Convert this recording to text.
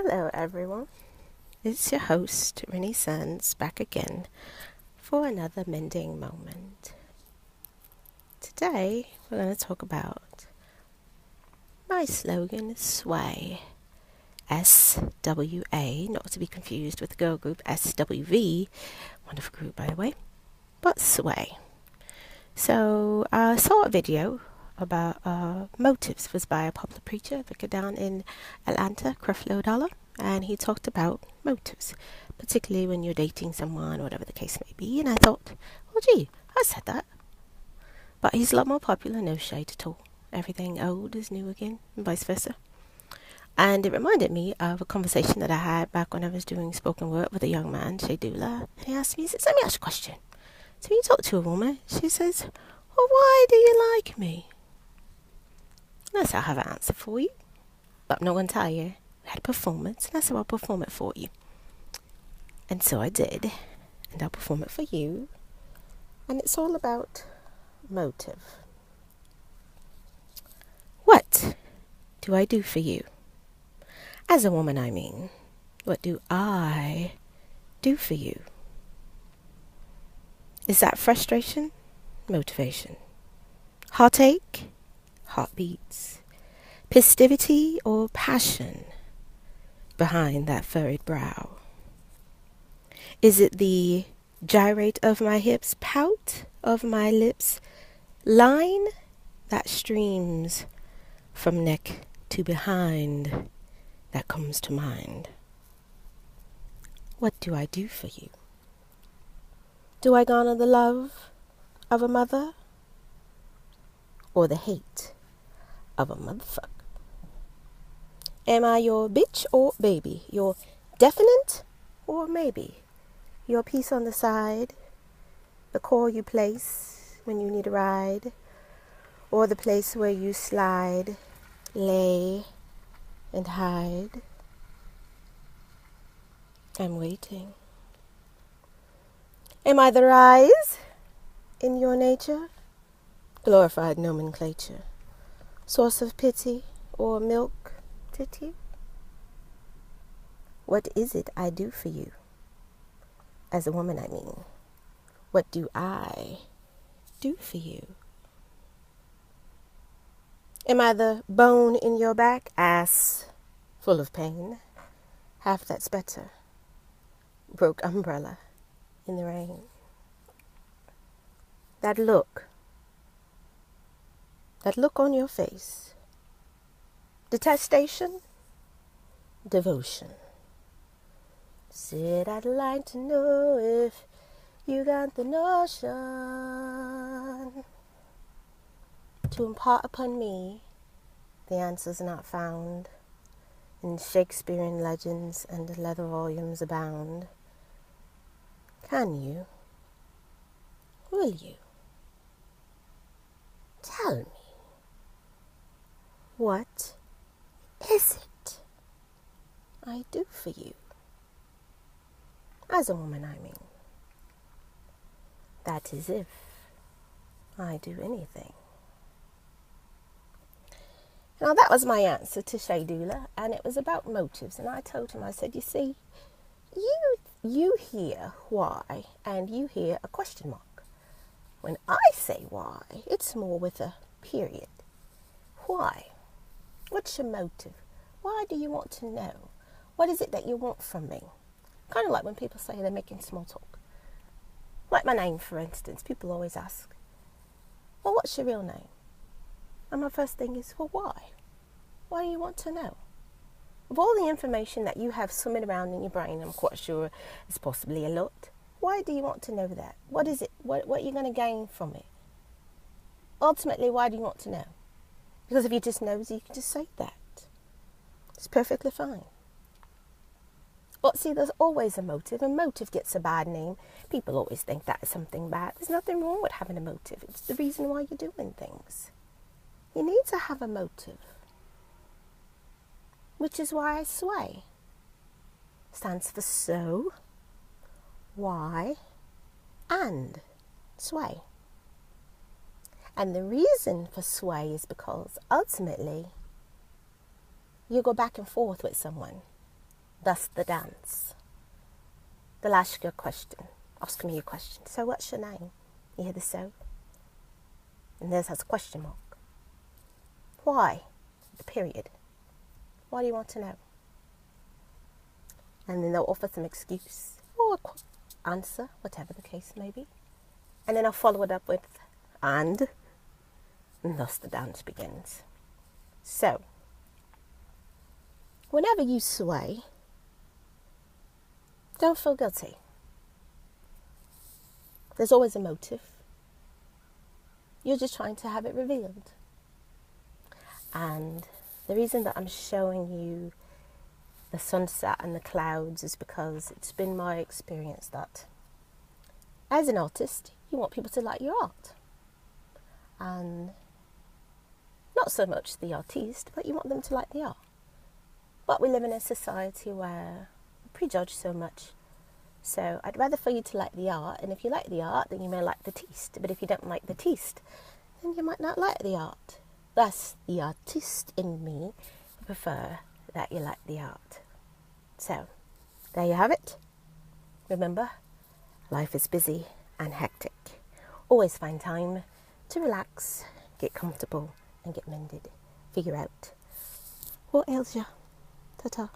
Hello everyone, it's your host Renee Sands back again for another mending moment. Today we're going to talk about my slogan SWA, SWA, not to be confused with the girl group SWV, wonderful group by the way, but SWA. So I saw a video about motives. It was by a popular preacher, vicar down in Atlanta, Creflo Dollar, and he talked about motives, particularly when you're dating someone or whatever the case may be. And I thought, well, gee, I said that, but he's a lot more popular, no shade at all. Everything old is new again, and vice versa. And it reminded me of a conversation that I had back when I was doing spoken word with a young man, Shay Dula, and he asked me, he says, let me ask you a question. So when you talk to a woman, she says, well, why do you like me? And I said, I have an answer for you, but I'm not going to tell you. We had a performance, and I said, I'll perform it for you. And so I did, and I'll perform it for you. And it's all about motive. What do I do for you? As a woman, I mean. What do I do for you? Is that frustration? Motivation. Heartache? Heartbeats. Festivity or passion behind that furrowed brow? Is it the gyrate of my hips, pout of my lips, line that streams from neck to behind that comes to mind? What do I do for you? Do I garner the love of a mother or the hate of a motherfucker? Am I your bitch or baby? Your definite or maybe? Your piece on the side? The call you place when you need a ride? Or the place where you slide, lay, and hide? I'm waiting. Am I the rise in your nature? Glorified nomenclature. Source of pity or milk titty? What is it I do for you? As a woman, I mean. What do I do for you? Am I the bone in your back? Ass full of pain. Half that's better. Broke umbrella in the rain. That look on your face. Detestation, devotion. Said I'd like to know if you got the notion to impart upon me the answers not found in Shakespearean legends and leather volumes abound. Can you? Will you? Tell me. What is it I do for you? As a woman, I mean. That is if I do anything. Now that was my answer to Shay Dula, and it was about motives. And I told him, I said, you see, you hear why, and you hear a question mark. When I say why, it's more with a period. Why? What's your motive? Why do you want to know? What is it that you want from me? Kind of like when people say they're making small talk. Like my name, for instance. People always ask, well, what's your real name? And my first thing is, well, why? Why do you want to know? Of all the information that you have swimming around in your brain, I'm quite sure it's possibly a lot. Why do you want to know that? What is it? What are you going to gain from it? Ultimately, why do you want to know? Because if you're just nosy, you can just say that. It's perfectly fine. But see, there's always a motive, and motive gets a bad name. People always think that is something bad. There's nothing wrong with having a motive. It's the reason why you're doing things. You need to have a motive. Which is why I sway. Stands for so, why, and sway. And the reason for sway is because ultimately you go back and forth with someone. Thus the dance. They'll ask you a question. Ask me a question. So what's your name? You hear the so? And there's a question mark. Why? The period. Why do you want to know? And then they'll offer some excuse or answer, whatever the case may be. And then I'll follow it up with and thus the dance begins. So, whenever you sway, don't feel guilty. There's always a motive. You're just trying to have it revealed. And the reason that I'm showing you the sunset and the clouds is because it's been my experience that as an artist, you want people to like your art. And not so much the artiste, but you want them to like the art. But we live in a society where we prejudge so much. So I'd rather for you to like the art, and if you like the art, then you may like the taste. But if you don't like the taste, then you might not like the art. Thus, the artist in me would prefer that you like the art. So, there you have it. Remember, life is busy and hectic. Always find time to relax, get comfortable, and get mended. Figure out what ails you. Ta-ta.